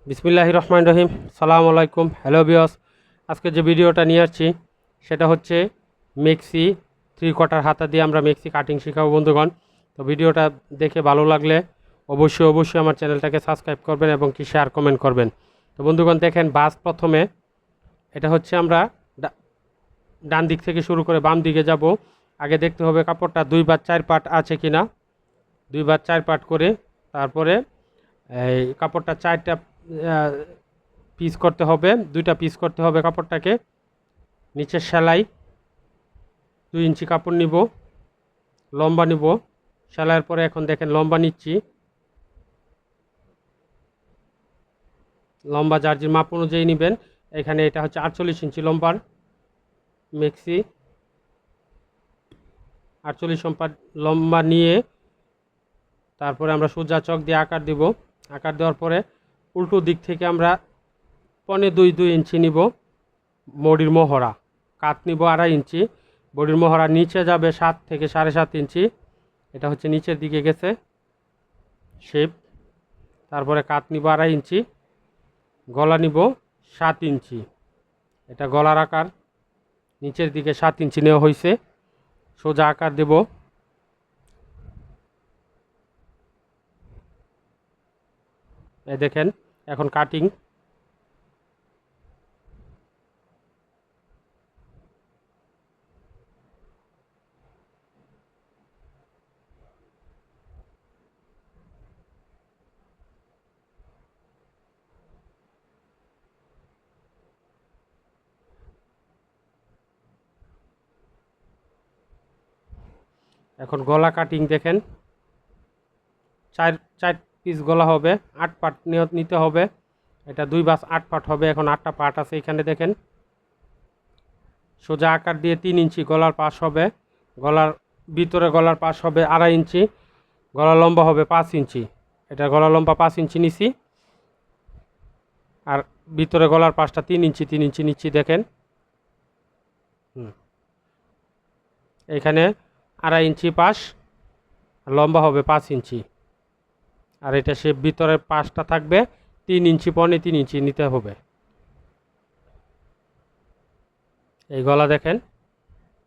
বিসমিল্লাহির রহমানির রহিম। সালামু আলাইকুম। হ্যালো ভিউয়ার্স, আজকে যে ভিডিওটা নিয়ে আসছি সেটা হচ্ছে মেক্সি 3/4 হাতা দিয়ে আমরা মেক্সি কাটিং শেখাবো বন্ধুগণ। তো ভিডিওটা দেখে ভালো লাগলে অবশ্যই আমার চ্যানেলটাকে সাবস্ক্রাইব করবেন এবং কি শেয়ার কমেন্ট করবেন। তো বন্ধুগণ দেখেন, বাস প্রথমে এটা হচ্ছে আমরা ডান দিক থেকে শুরু করে বাম দিকে যাব। আগে দেখতে হবে কাপড়টা 2 বা 4 পার্ট আছে কিনা। 2 বা 4 পার্ট করে তারপরে এই কাপড়টা 4টা পিস করতে হবে, 2টা পিস করতে হবে কাপড়টাকে। নিচের সেলাই 2 ইঞ্চি কাপড় নিব, লম্বা নিব। সেলাইয়ের পরে এখন দেখেন লম্বা নিচ্ছি, লম্বা জার্জির মাপ অনুযায়ী নেবেন। এখানে এটা হচ্ছে 48 ইঞ্চি লম্বার মেক্সি। 48 লম্বা নিয়ে তারপরে আমরা সোজা চক দিয়ে আকার দিব। আকার দেওয়ার পরে উল্টো দিক থেকে আমরা 2.5 ইঞ্চি নিব বডির মহড়া, কাত নিব 2.5 ইঞ্চি। বডির মহড়া নিচে যাবে 7 থেকে 7.5 ইঞ্চি, এটা হচ্ছে নিচের দিকে গেছে শেপ। তারপরে কাত নিব 2.5 ইঞ্চি, গলা নিব 7 ইঞ্চি, এটা গলার আকার নিচের দিকে 7 ইঞ্চি নেওয়া হয়েছে। সোজা আকার দেব, এই দেখেন। এখন কাটিং। এখন গলা কাটিং দেখেন, 4 পিস গলা হবে, 8 পার্ট নিতে হবে। এটা 2 বাস 8 পার্ট হবে। এখন 8টা পার্ট আছে এখানে দেখেন। সোজা আকার দিয়ে 3 ইঞ্চি গলার পাশ হবে, গলার ভিতরে গলার পাশ হবে 2.5 ইঞ্চি, গলা লম্বা হবে 5 ইঞ্চি। এটা গলা লম্বা 5 ইঞ্চি নিছি, আর ভিতরে গলার পাশটা 3 ইঞ্চি নিচ্ছি দেখেন। এখানে 2.5 ইঞ্চি পাশ, লম্বা হবে 5 ইঞ্চি। আর এটা সে ভিতরের পাশটা থাকবে 3 ইঞ্চি, 3 ইঞ্চি নিতে হবে। এই গলা দেখেন,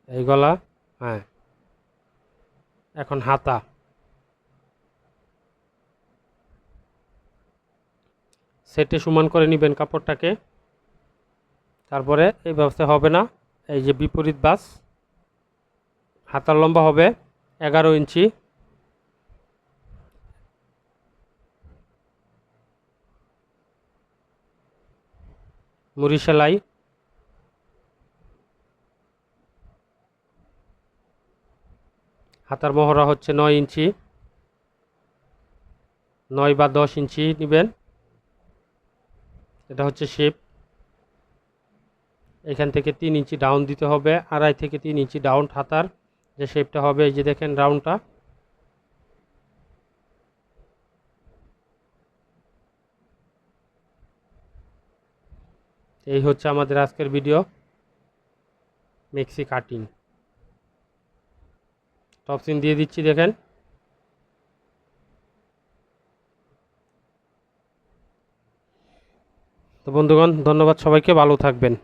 এই গলা। হ্যাঁ, এখন হাতা। সেটে সমান করে নেবেন কাপড়টাকে। তারপরে এই ব্যবস্থা হবে না, এই যে বিপরীত বাস। হাতার লম্বা হবে 11 ইঞ্চি। মুড়ি সেলাই, হাতার মহড়া হচ্ছে 9 ইঞ্চি, 9 বা 10 ইঞ্চি নেবেন। এটা হচ্ছে শেপ। এখান থেকে 3 ইঞ্চি ডাউন দিতে হবে, 2.5 থেকে 3 ইঞ্চি ডাউন হাতার যে শেপটা হবে। এই যে দেখেন রাউন্ডটা। এই হচ্ছে আমাদের আজকের ভিডিও মেক্সি কাটিং। টপ সিন দিয়ে দিচ্ছি দেখেন। তো বন্ধুগণ, ধন্যবাদ সবাইকে, ভালো থাকবেন।